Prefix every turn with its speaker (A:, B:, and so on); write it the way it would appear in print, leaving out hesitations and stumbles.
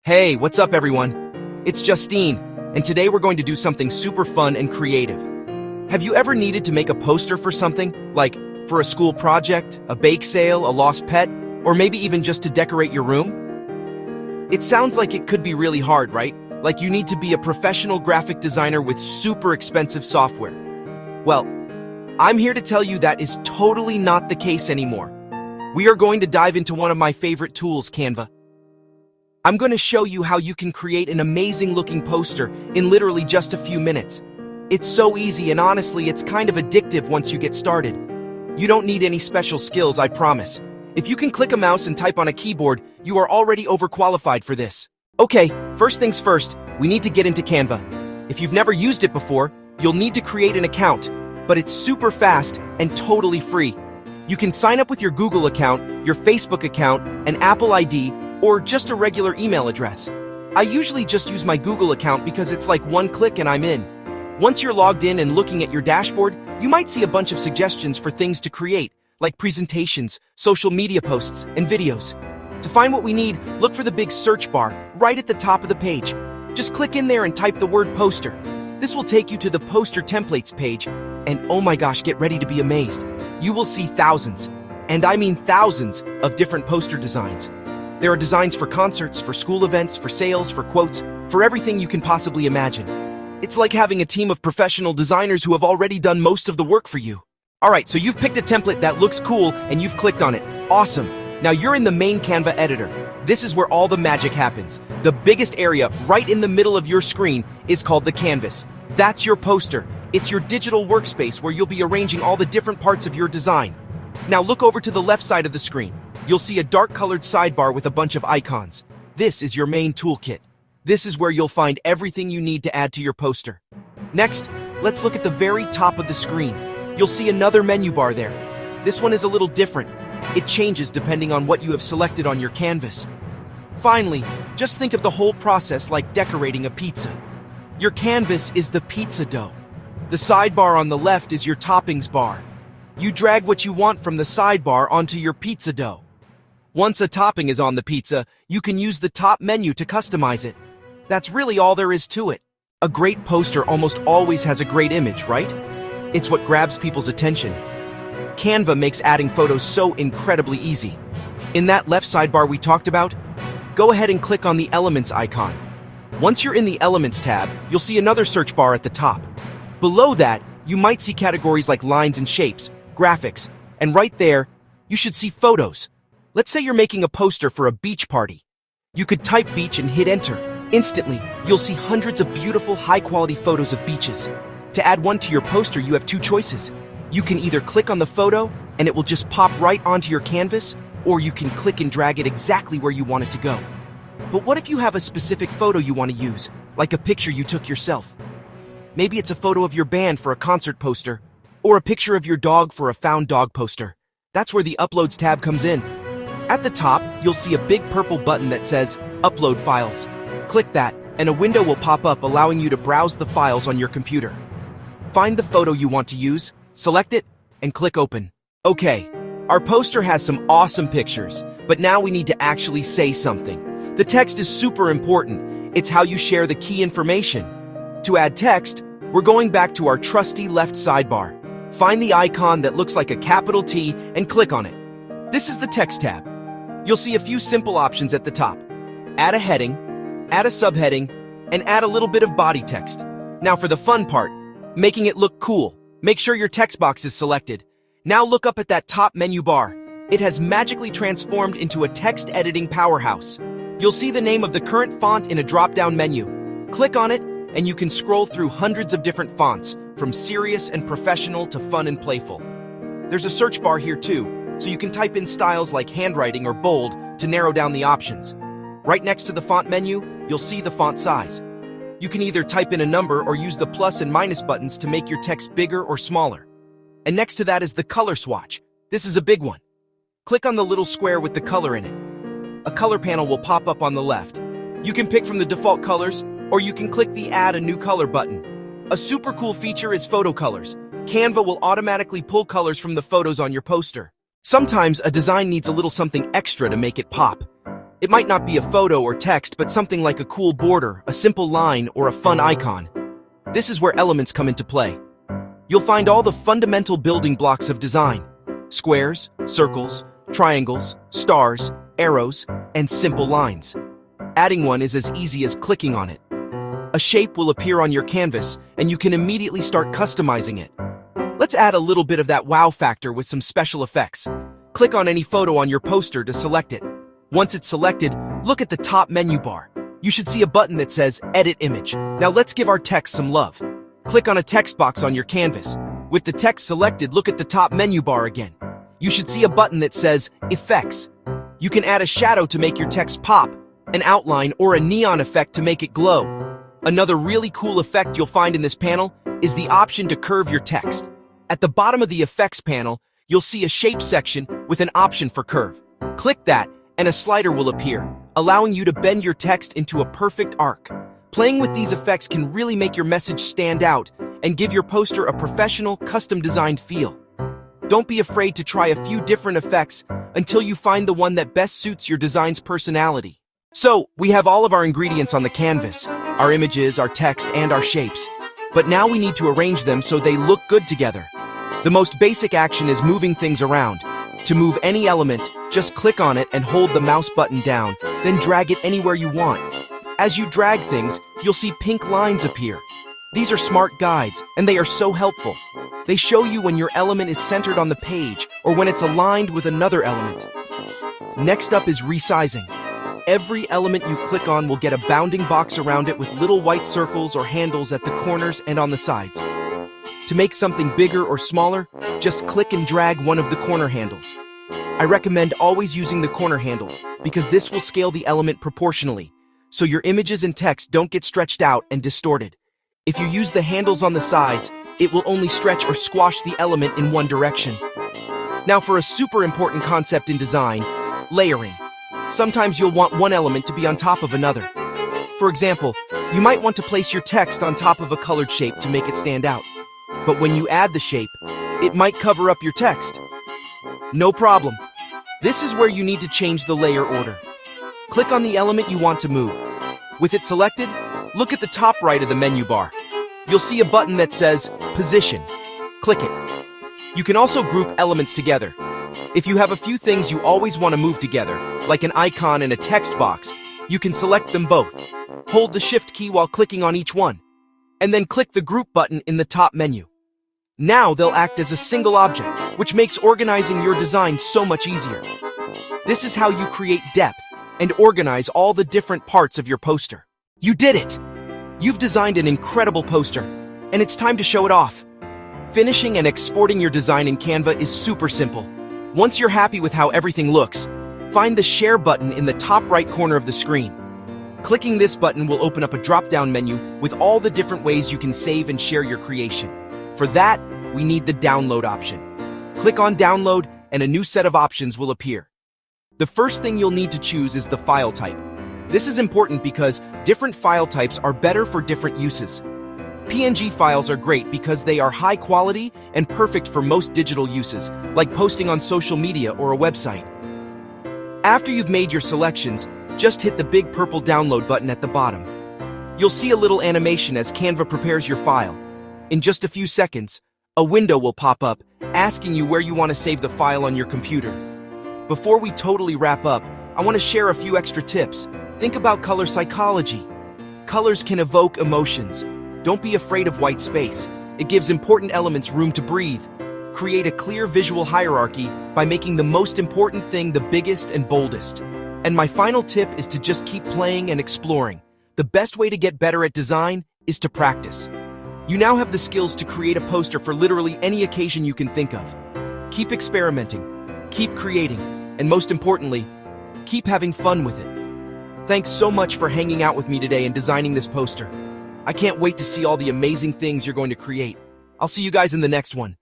A: Hey, what's up everyone? It's Justine, and today we're going to do something super fun and creative. Have you ever needed to make a poster for something, like for a school project, a bake sale, a lost pet, or maybe even just to decorate your room? It sounds like it could be really hard, right? Like you need to be a professional graphic designer with super expensive software. Well, I'm here to tell you that is totally not the case anymore. We are going to dive into one of my favorite tools, Canva. I'm going to show you how you can create an amazing looking poster in literally just a few minutes. It's so easy, and honestly, it's kind of addictive once you get started. You don't need any special skills, I promise. If you can click a mouse and type on a keyboard, you are already overqualified for this. Okay, first things first, we need to get into Canva. If you've never used it before, you'll need to create an account, but it's super fast and totally free. You can sign up with your Google account, your Facebook account, an Apple ID, or just a regular email address. I usually just use my Google account because it's like one click and I'm in. Once you're logged in and looking at your dashboard, you might see a bunch of suggestions for things to create, like presentations, social media posts, and videos. To find what we need, look for the big search bar right at the top of the page. Just click in there and type the word poster. This will take you to the poster templates page, and oh my gosh, get ready to be amazed. You will see thousands, and I mean thousands, of different poster designs. There are designs for concerts, for school events, for sales, for quotes, for everything you can possibly imagine. It's like having a team of professional designers who have already done most of the work for you. Alright, so you've picked a template that looks cool and you've clicked on it. Awesome! Now you're in the main Canva editor. This is where all the magic happens. The biggest area right in the middle of your screen is called the canvas. That's your poster. It's your digital workspace where you'll be arranging all the different parts of your design. Now look over to the left side of the screen. You'll see a dark-colored sidebar with a bunch of icons. This is your main toolkit. This is where you'll find everything you need to add to your poster. Next, let's look at the very top of the screen. You'll see another menu bar there. This one is a little different. It changes depending on what you have selected on your canvas. Finally, just think of the whole process like decorating a pizza. Your canvas is the pizza dough. The sidebar on the left is your toppings bar. You drag what you want from the sidebar onto your pizza dough. Once a topping is on the pizza, you can use the top menu to customize it. That's really all there is to it. A great poster almost always has a great image, right? It's what grabs people's attention. Canva makes adding photos so incredibly easy. In that left sidebar we talked about, go ahead and click on the Elements icon. Once you're in the Elements tab, you'll see another search bar at the top. Below that, you might see categories like lines and shapes, graphics, and right there, you should see photos. Let's say you're making a poster for a beach party. You could type beach and hit enter. Instantly, you'll see hundreds of beautiful, high-quality photos of beaches. To add one to your poster, you have two choices. You can either click on the photo and it will just pop right onto your canvas, or you can click and drag it exactly where you want it to go. But what if you have a specific photo you want to use, like a picture you took yourself? Maybe it's a photo of your band for a concert poster, or a picture of your dog for a found dog poster. That's where the Uploads tab comes in. At the top, you'll see a big purple button that says Upload Files. Click that, and a window will pop up allowing you to browse the files on your computer. Find the photo you want to use, select it, and click Open. Okay, our poster has some awesome pictures, but now we need to actually say something. The text is super important. It's how you share the key information. To add text, we're going back to our trusty left sidebar. Find the icon that looks like a capital T and click on it. This is the Text tab. You'll see a few simple options at the top. Add a heading, add a subheading, and add a little bit of body text. Now for the fun part, making it look cool. Make sure your text box is selected. Now look up at that top menu bar. It has magically transformed into a text editing powerhouse. You'll see the name of the current font in a drop-down menu. Click on it, and you can scroll through hundreds of different fonts, from serious and professional to fun and playful. There's a search bar here too, so you can type in styles like handwriting or bold to narrow down the options. Right next to the font menu, you'll see the font size. You can either type in a number or use the plus and minus buttons to make your text bigger or smaller. And next to that is the color swatch. This is a big one. Click on the little square with the color in it. A color panel will pop up on the left. You can pick from the default colors, or you can click the Add a New Color button. A super cool feature is photo colors. Canva will automatically pull colors from the photos on your poster. Sometimes a design needs a little something extra to make it pop. It might not be a photo or text, but something like a cool border, a simple line, or a fun icon. This is where elements come into play. You'll find all the fundamental building blocks of design: squares, circles, triangles, stars, arrows, and simple lines. Adding one is as easy as clicking on it. A shape will appear on your canvas, and you can immediately start customizing it. Let's add a little bit of that wow factor with some special effects. Click on any photo on your poster to select it. Once it's selected, look at the top menu bar. You should see a button that says Edit Image. Now let's give our text some love. Click on a text box on your canvas. With the text selected, look at the top menu bar again. You should see a button that says Effects. You can add a shadow to make your text pop, an outline, or a neon effect to make it glow. Another really cool effect you'll find in this panel is the option to curve your text. At the bottom of the Effects panel, you'll see a Shape section with an option for curve. Click that, and a slider will appear, allowing you to bend your text into a perfect arc. Playing with these effects can really make your message stand out and give your poster a professional, custom-designed feel. Don't be afraid to try a few different effects until you find the one that best suits your design's personality. So, we have all of our ingredients on the canvas: our images, our text, and our shapes. But now we need to arrange them so they look good together. The most basic action is moving things around. To move any element, just click on it and hold the mouse button down, then drag it anywhere you want. As you drag things, you'll see pink lines appear. These are smart guides, and they are so helpful. They show you when your element is centered on the page or when it's aligned with another element. Next up is resizing. Every element you click on will get a bounding box around it with little white circles or handles at the corners and on the sides. To make something bigger or smaller, just click and drag one of the corner handles. I recommend always using the corner handles because this will scale the element proportionally, so your images and text don't get stretched out and distorted. If you use the handles on the sides, it will only stretch or squash the element in one direction. Now for a super important concept in design, layering. Sometimes you'll want one element to be on top of another. For example, you might want to place your text on top of a colored shape to make it stand out. But when you add the shape, it might cover up your text. No problem. This is where you need to change the layer order. Click on the element you want to move. With it selected, look at the top right of the menu bar. You'll see a button that says Position. Click it. You can also group elements together. If you have a few things you always want to move together, like an icon and a text box, you can select them both. Hold the Shift key while clicking on each one, and then click the Group button in the top menu. Now they'll act as a single object, which makes organizing your design so much easier. This is how you create depth and organize all the different parts of your poster. You did it! You've designed an incredible poster, and it's time to show it off. Finishing and exporting your design in Canva is super simple. Once you're happy with how everything looks, find the Share button in the top right corner of the screen. Clicking this button will open up a drop-down menu with all the different ways you can save and share your creation. For that, we need the Download option. Click on Download, and a new set of options will appear. The first thing you'll need to choose is the file type. This is important because different file types are better for different uses. PNG files are great because they are high quality and perfect for most digital uses, like posting on social media or a website. After you've made your selections, just hit the big purple download button at the bottom. You'll see a little animation as Canva prepares your file. In just a few seconds, a window will pop up asking you where you want to save the file on your computer. Before we totally wrap up, I want to share a few extra tips. Think about color psychology. Colors can evoke emotions. Don't be afraid of white space. It gives important elements room to breathe. Create a clear visual hierarchy by making the most important thing the biggest and boldest. And my final tip is to just keep playing and exploring. The best way to get better at design is to practice. You now have the skills to create a poster for literally any occasion you can think of. Keep experimenting, keep creating, and most importantly, keep having fun with it. Thanks so much for hanging out with me today and designing this poster. I can't wait to see all the amazing things you're going to create. I'll see you guys in the next one.